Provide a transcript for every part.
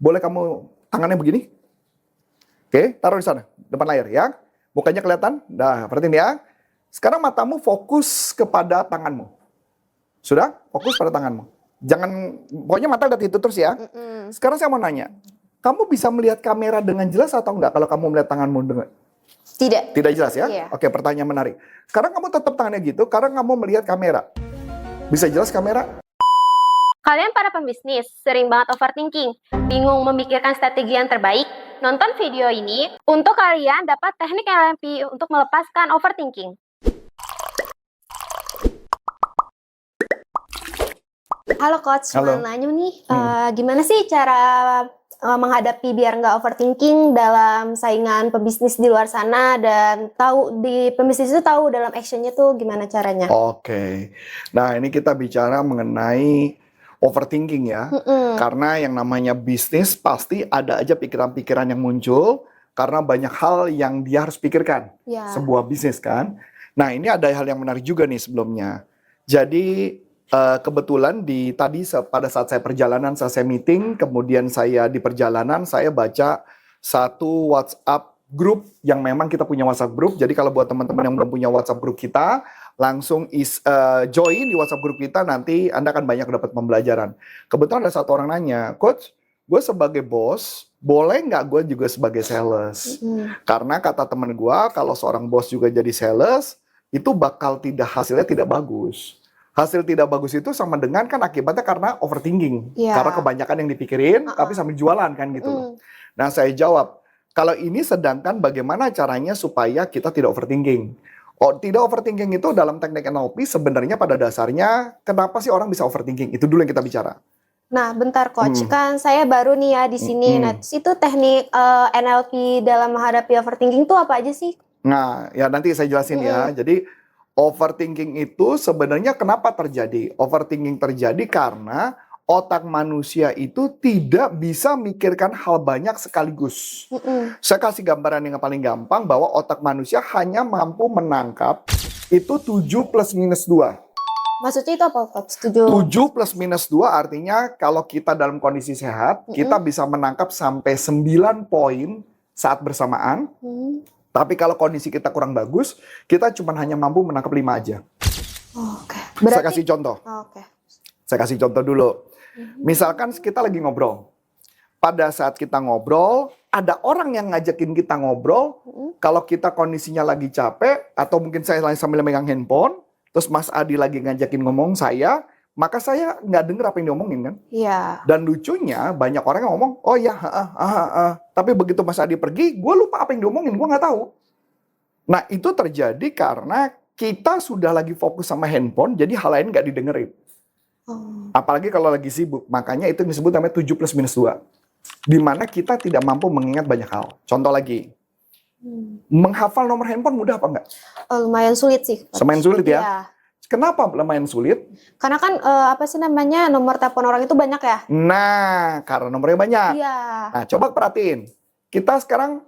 Boleh kamu tangannya begini? Oke, taruh di sana, depan layar ya. Mukanya kelihatan? Nah, perhatiin ya. Sekarang matamu fokus kepada tanganmu. Sudah? Fokus pada tanganmu. Jangan, pokoknya mata lihat itu terus ya. Sekarang saya mau nanya, kamu bisa melihat kamera dengan jelas atau enggak kalau kamu melihat tanganmu dengan... Tidak. Tidak jelas ya? Iya. Oke, pertanyaan menarik. Sekarang kamu tetap tangannya gitu, karena kamu melihat kamera. Bisa jelas kamera? Kalian para pembisnis sering banget overthinking, bingung memikirkan strategi yang terbaik? Nonton video ini untuk kalian dapat teknik NLP untuk melepaskan overthinking. Halo Coach, Halo. mau nanya nih, gimana sih cara menghadapi biar nggak overthinking dalam saingan pebisnis di luar sana dan tahu di pebisnis itu tahu dalam actionnya tuh gimana caranya? Oke. Nah, ini kita bicara mengenai overthinking ya. Karena yang namanya bisnis pasti ada aja pikiran-pikiran yang muncul karena banyak hal yang dia harus pikirkan. Ya. Sebuah bisnis kan. Nah, ini ada hal yang menarik juga nih sebelumnya. Jadi kebetulan pada saat saya perjalanan, saya meeting, kemudian saya di perjalanan saya baca satu WhatsApp group yang memang kita punya WhatsApp group. Jadi kalau buat teman-teman yang belum punya WhatsApp group kita, langsung join di WhatsApp group kita, nanti Anda akan banyak dapat pembelajaran. Kebetulan ada satu orang nanya, Coach, gue sebagai bos, boleh nggak gue juga sebagai sales? Karena kata teman gue, kalau seorang bos juga jadi sales, itu bakal hasilnya tidak bagus. Hasil tidak bagus itu sama dengan kan akibatnya karena overthinking. Yeah. Karena kebanyakan yang dipikirin, tapi sambil jualan kan gitu loh. Nah saya jawab, kalau ini sedangkan bagaimana caranya supaya kita tidak overthinking. Tidak overthinking itu dalam teknik NLP sebenarnya pada dasarnya kenapa sih orang bisa overthinking? Itu dulu yang kita bicara. Nah, bentar Coach, kan saya baru nih ya di sini. Nah, itu teknik NLP dalam menghadapi overthinking itu apa aja sih? Nah, ya nanti saya jelasin ya. Jadi overthinking itu sebenarnya kenapa terjadi? Overthinking terjadi karena otak manusia itu tidak bisa mikirkan hal banyak sekaligus. Saya kasih gambaran yang paling gampang bahwa otak manusia hanya mampu menangkap itu 7 plus minus 2. Maksudnya itu apa Coach? 7 plus minus 2 artinya kalau kita dalam kondisi sehat, kita bisa menangkap sampai 9 poin saat bersamaan. Tapi kalau kondisi kita kurang bagus, kita cuma hanya mampu menangkap 5 aja. Oke. Saya kasih contoh. Oke. Saya kasih contoh dulu. Misalkan kita lagi ngobrol. Pada saat kita ngobrol, ada orang yang ngajakin kita ngobrol. Kalau kita kondisinya lagi capek, atau mungkin saya sambil megang handphone, terus Mas Adi lagi ngajakin ngomong saya, maka saya nggak denger apa yang diomongin kan. Iya. Dan lucunya banyak orang yang ngomong, oh ya, tapi begitu Mas Adi pergi, gue lupa apa yang diomongin, gue nggak tahu. Nah itu terjadi karena kita sudah lagi fokus sama handphone, jadi hal lain nggak didengerin. Apalagi kalau lagi sibuk, makanya itu disebut namanya 7 plus minus 2. Dimana kita tidak mampu mengingat banyak hal. Contoh lagi, menghafal nomor handphone mudah apa enggak? Lumayan sulit sih. Lumayan sulit ya? Iya. Kenapa lumayan sulit? Karena kan nomor telepon orang itu banyak ya? Nah, karena nomornya banyak. Iya. Nah, coba perhatiin. Kita sekarang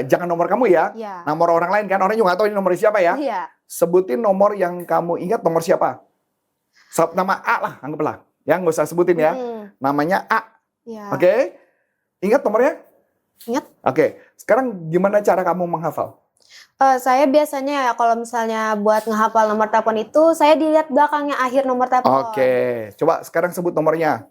jangan nomor kamu ya. Iya. Nomor orang lain kan, orang juga nggak tahu ini nomor siapa ya. Iya. Sebutin nomor yang kamu ingat nomor siapa. Nama A lah, anggaplah. Ya, nggak usah sebutin ya. Namanya A. Iya. Oke? Ingat nomornya? Ingat. Oke. Sekarang gimana cara kamu menghafal? Saya biasanya kalau misalnya buat ngehafal nomor telepon itu, saya dilihat belakangnya akhir nomor telepon. Oke. Coba sekarang sebut nomornya.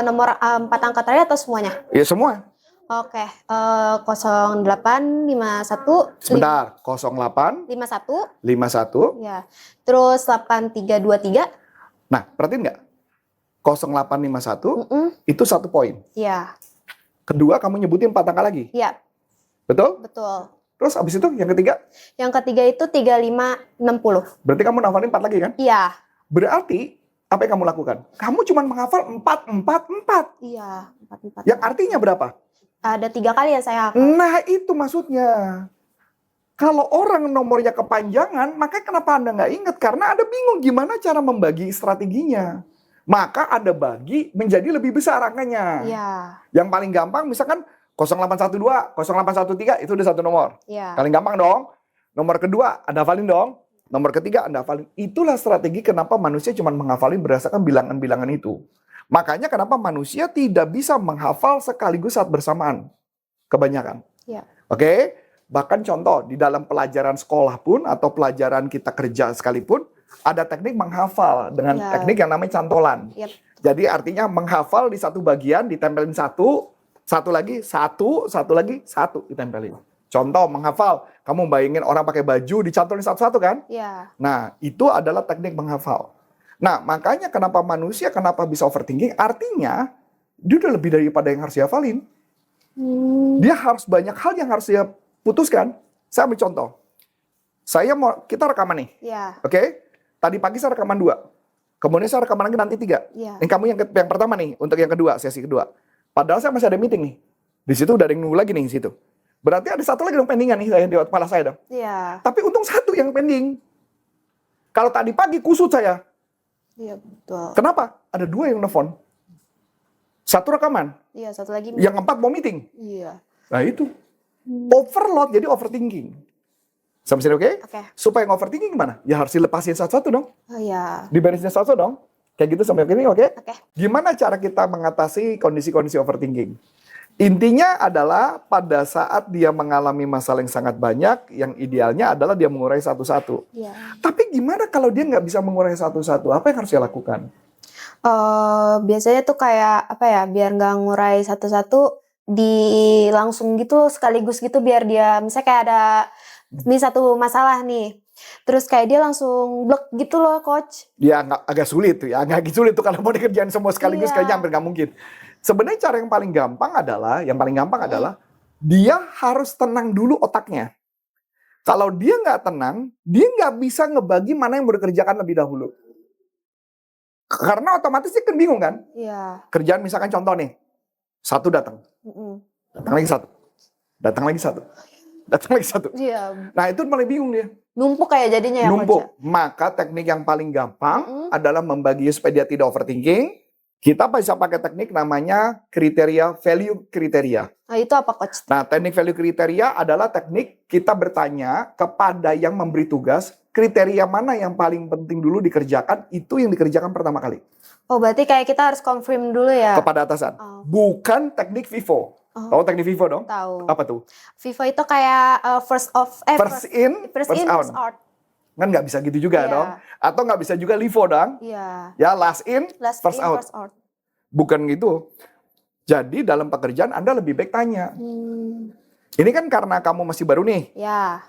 Nomor 4 angka terakhir atau semuanya? Ya semua. Oke. 0851. Sebentar. 08 51. 51. Ya. Terus 8323. Nah, perhatiin nggak? 0851 itu 1 poin. Iya. Kedua, kamu nyebutin 4 angka lagi. Iya. Betul? Betul. Terus abis itu yang ketiga? Yang ketiga itu 3560. Berarti kamu hafalin 4 lagi kan? Iya. Berarti apa yang kamu lakukan? Kamu cuma menghafal 4. Iya. 4. Yang artinya berapa? Ada 3 kali yang saya hafal. Nah itu maksudnya. Kalau orang nomornya kepanjangan, maka kenapa Anda nggak ingat? Karena Anda bingung gimana cara membagi strateginya. Maka Anda bagi menjadi lebih besar angkanya. Iya. Yang paling gampang misalkan 0812, 0813 itu udah 1 nomor. Iya. Paling gampang dong. Nomor kedua Anda hafalin dong. Nomor ketiga Anda hafalin. Itulah strategi kenapa manusia cuma menghafalin berdasarkan bilangan-bilangan itu. Makanya kenapa manusia tidak bisa menghafal sekaligus saat bersamaan. Kebanyakan. Ya. Oke? Bahkan contoh, di dalam pelajaran sekolah pun atau pelajaran kita kerja sekalipun, ada teknik menghafal dengan Ya. teknik yang namanya cantolan. Yap. Jadi artinya menghafal di satu bagian, ditempelin satu lagi, satu lagi, satu ditempelin. Contoh menghafal, kamu bayangin orang pakai baju dicantolin satu-satu kan? Ya. Nah, itu adalah teknik menghafal. Nah, makanya kenapa manusia bisa overthinking, artinya dia udah lebih daripada yang harus dihafalin. Dia harus banyak hal yang harus dia putuskan. Saya ambil contoh. Kita rekaman nih, Ya. oke? Tadi pagi saya rekaman 2. Kemudian saya rekaman lagi nanti 3. Ya. Ini kamu yang pertama nih, untuk yang kedua, sesi kedua. Padahal saya masih ada meeting nih. Di situ udah ada yang nunggu lagi nih di situ. Berarti ada satu lagi dong pendingan nih di kepala saya dong. Ya. Tapi untung satu yang pending. Kalau tadi pagi kusut saya. Iya, betul. Kenapa? Ada 2 yang nelfon. Satu rekaman. Iya, satu lagi. Yang 4 mau meeting. Iya. Nah itu. Overload jadi overthinking. Sampai sini oke? Oke. Supaya nggak overthinking gimana? Ya harus dilepasin satu-satu dong. Oh ya. Diberesin satu dong. Kayak gitu sampai sini oke? Oke. Gimana cara kita mengatasi kondisi-kondisi overthinking? Intinya adalah pada saat dia mengalami masalah yang sangat banyak, yang idealnya adalah dia mengurai satu-satu. Iya. Tapi gimana kalau dia nggak bisa mengurai satu-satu? Apa yang harus dia lakukan? Biasanya tuh kayak apa ya? Biar nggak ngurai satu-satu, langsung gitu sekaligus gitu biar dia misalnya kayak ada ini satu masalah nih. Terus kayak dia langsung blok gitu loh, coach. Ya agak sulit tuh ya, agak sulit tuh kalau mau dikerjain semua sekaligus Iya. kayaknya hampir nggak mungkin. Sebenarnya cara yang paling gampang adalah dia harus tenang dulu otaknya. Kalau dia nggak tenang, dia nggak bisa ngebagi mana yang mau dikerjakan lebih dahulu. Karena otomatis dia kan bingung kan? Iya. Kerjaan misalkan contoh nih, satu datang, datang lagi satu, datang lagi satu, datang lagi satu. Iya. Nah itu malah bingung dia. Numpuk kayak jadinya ya, coach. Numpuk. Maka teknik yang paling gampang adalah membagi supaya dia tidak overthinking. Kita bisa pakai teknik namanya kriteria value kriteria. Nah, itu apa, coach? Nah, teknik value kriteria adalah teknik kita bertanya kepada yang memberi tugas, kriteria mana yang paling penting dulu dikerjakan, itu yang dikerjakan pertama kali. Oh, berarti kayak kita harus confirm dulu ya? Kepada atasan. Oh. Bukan teknik FIFO. Tahu teknik FIFO dong? Tahu. Apa tuh? Vivo itu kayak first in, First first out. out. Kan nggak bisa gitu juga Iya. dong. Atau nggak bisa juga LIFO dong. Iya. Ya, last in, Last first in, out. first out. Bukan gitu. Jadi dalam pekerjaan Anda lebih baik tanya. Ini kan karena kamu masih baru nih. Ya.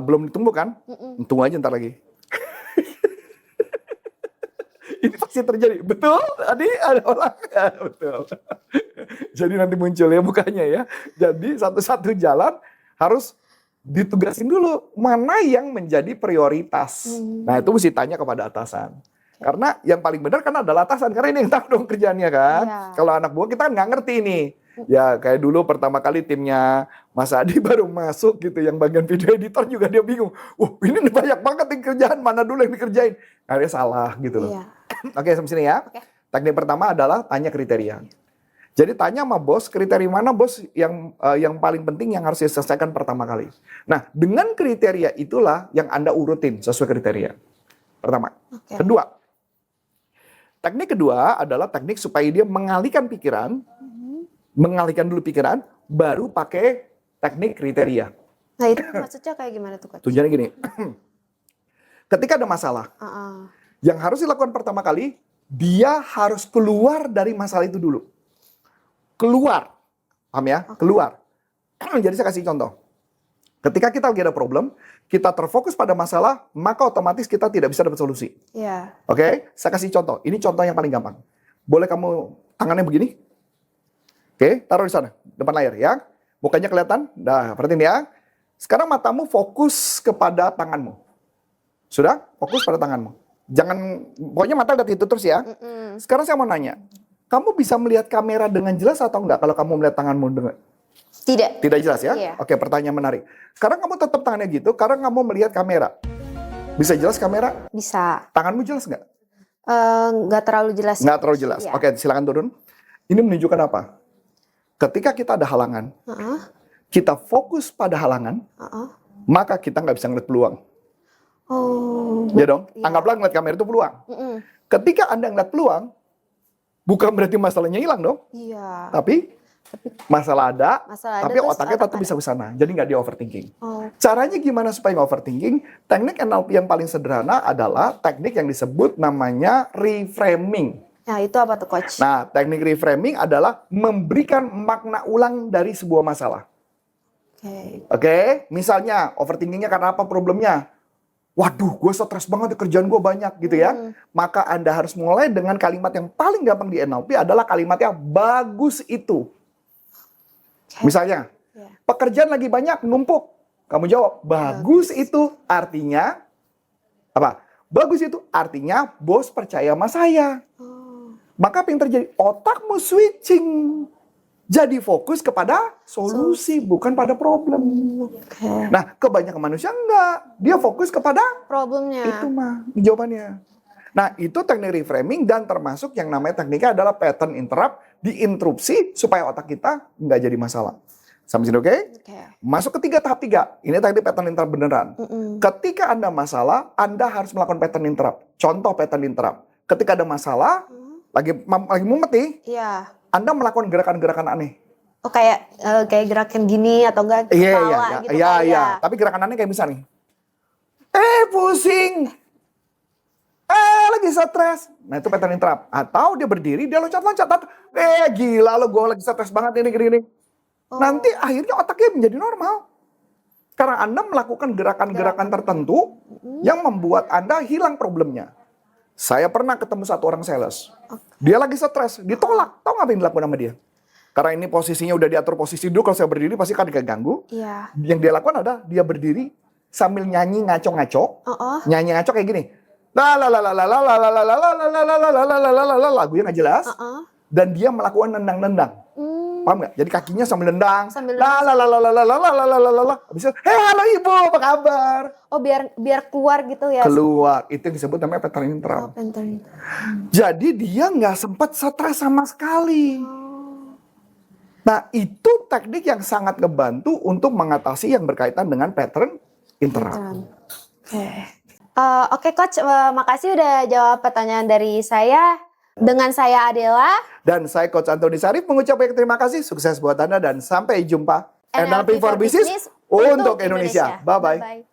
Belum ditunggu kan? Tunggu aja ntar lagi. Ini pasti terjadi. Betul? Tadi ada orang. Betul. Jadi nanti muncul ya mukanya ya. Jadi satu-satu jalan harus ditugasin dulu. Mana yang menjadi prioritas. Nah itu mesti tanya kepada atasan. Karena yang paling benar kan adalah atasan. Karena ini yang tahu dong kerjaannya kan. Iya. Kalau anak buah kita kan nggak ngerti nih. Ya kayak dulu pertama kali timnya Mas Adi baru masuk gitu. Yang bagian video editor juga dia bingung. Ini banyak banget nih kerjaan. Mana dulu yang dikerjain. Akhirnya salah gitu loh. Iya. Oke, sampai sini ya. Oke. Teknik pertama adalah tanya kriteria. Jadi tanya sama bos, kriteria mana bos yang paling penting yang harus diselesaikan pertama kali. Nah, dengan kriteria itulah yang Anda urutin sesuai kriteria. Pertama. Oke. Kedua. Teknik kedua adalah teknik supaya dia mengalihkan pikiran, mengalihkan dulu pikiran, baru pakai teknik kriteria. Nah, itu maksudnya kayak gimana tuh, coach? Tujuannya gini. Ketika ada masalah, yang harus dilakukan pertama kali, dia harus keluar dari masalah itu dulu. Keluar. Paham ya? Keluar. Jadi saya kasih contoh. Ketika kita lagi ada problem, kita terfokus pada masalah, maka otomatis kita tidak bisa dapat solusi. Iya. Oke? Saya kasih contoh. Ini contoh yang paling gampang. Boleh kamu tangannya begini? Oke, taruh di sana, depan layar ya. Mukanya kelihatan? Nah, perhatiin ya. Sekarang matamu fokus kepada tanganmu. Sudah? Fokus pada tanganmu. Jangan, pokoknya mata lihat itu terus ya. Sekarang saya mau nanya, kamu bisa melihat kamera dengan jelas atau enggak kalau kamu melihat tanganmu dengan Tidak. tidak jelas ya? Iya. Oke, pertanyaan menarik. Sekarang kamu tetap tangannya gitu, karena kamu melihat kamera. Bisa jelas kamera? Bisa. Tanganmu jelas nggak? Nggak terlalu jelas. Nggak terlalu jelas. Iya. Oke, silakan turun. Ini menunjukkan apa? Ketika kita ada halangan, kita fokus pada halangan, maka kita nggak bisa ngeliat peluang. Oh. Ya dong? Iya. Anggaplah ngeliat kamera itu peluang. Ketika Anda ngeliat peluang, Bukan berarti masalahnya hilang dong. Iya. Tapi masalah ada, Masalah ada tapi terus otaknya tetap otak bisa ke sana. Jadi nggak di overthinking. Oh, Caranya gimana supaya nggak overthinking? Teknik NLP yang paling sederhana adalah teknik yang disebut namanya reframing. nah itu apa tuh coach? Nah, teknik reframing adalah memberikan makna ulang dari sebuah masalah. Oke. Oke, misalnya overthinkingnya karena apa problemnya? Waduh, gue stres banget, kerjaan gue banyak gitu ya. Maka Anda harus mulai dengan kalimat yang paling gampang di NLP adalah kalimatnya bagus itu. Oke. Misalnya, Ya. pekerjaan lagi banyak, numpuk. Kamu jawab, bagus itu artinya apa? Bagus itu artinya bos percaya sama saya. Oh, Maka apa yang terjadi? Otakmu switching. Jadi fokus kepada solusi, bukan pada problem. oke. Nah, kebanyakan manusia enggak. Dia fokus kepada Problemnya. itu mah jawabannya. Nah, itu teknik reframing dan termasuk yang namanya tekniknya adalah pattern interrupt, diinterupsi supaya otak kita nggak jadi masalah. Sampai sini oke? Oke. Masuk ke tahap 3. Ini tadi pattern interrupt beneran. Mm-mm. Ketika Anda masalah, Anda harus melakukan pattern interrupt. Contoh pattern interrupt. Ketika ada masalah, lagi mumet nih, Iya. Anda melakukan gerakan-gerakan aneh. Oh kayak gerakan gini atau enggak kepala gitu kali ya. Tapi gerakan aneh kayak misalnya nih. Pusing. Lagi stres. Nah itu pattern interrupt. Atau dia berdiri, dia loncat-loncat. Gila lo, gue lagi stres banget ini gini. Nanti akhirnya otaknya menjadi normal. Karena Anda melakukan gerakan-gerakan tertentu yang membuat Anda hilang problemnya. Saya pernah ketemu satu orang sales. Dia lagi stres, ditolak. Tahu nggak apa yang dilakukan sama dia? Karena ini posisinya udah diatur posisi dulu, kalau saya berdiri pasti kan keganggu. Iya. Yang dia lakukan adalah dia berdiri sambil nyanyi ngaco-ngaco. Nyanyi ngaco kayak gini. Lagunya nggak jelas. Dan dia melakukan nendang-nendang. Paham nggak? Jadi kakinya sambil nendang. Habis itu, halo ibu, apa kabar? Oh biar keluar gitu ya. Keluar. Itu yang disebut namanya pattern interrupt. Jadi dia nggak sempat stres sama sekali. Nah, itu teknik yang sangat ngebantu untuk mengatasi yang berkaitan dengan pattern interrupt. Oke coach, makasih udah jawab pertanyaan dari saya. Dengan saya Adela. Dan saya Coach Antoni Sarif mengucapkan terima kasih, sukses buat Anda dan sampai jumpa. NLP for Business untuk Indonesia. Bye-bye.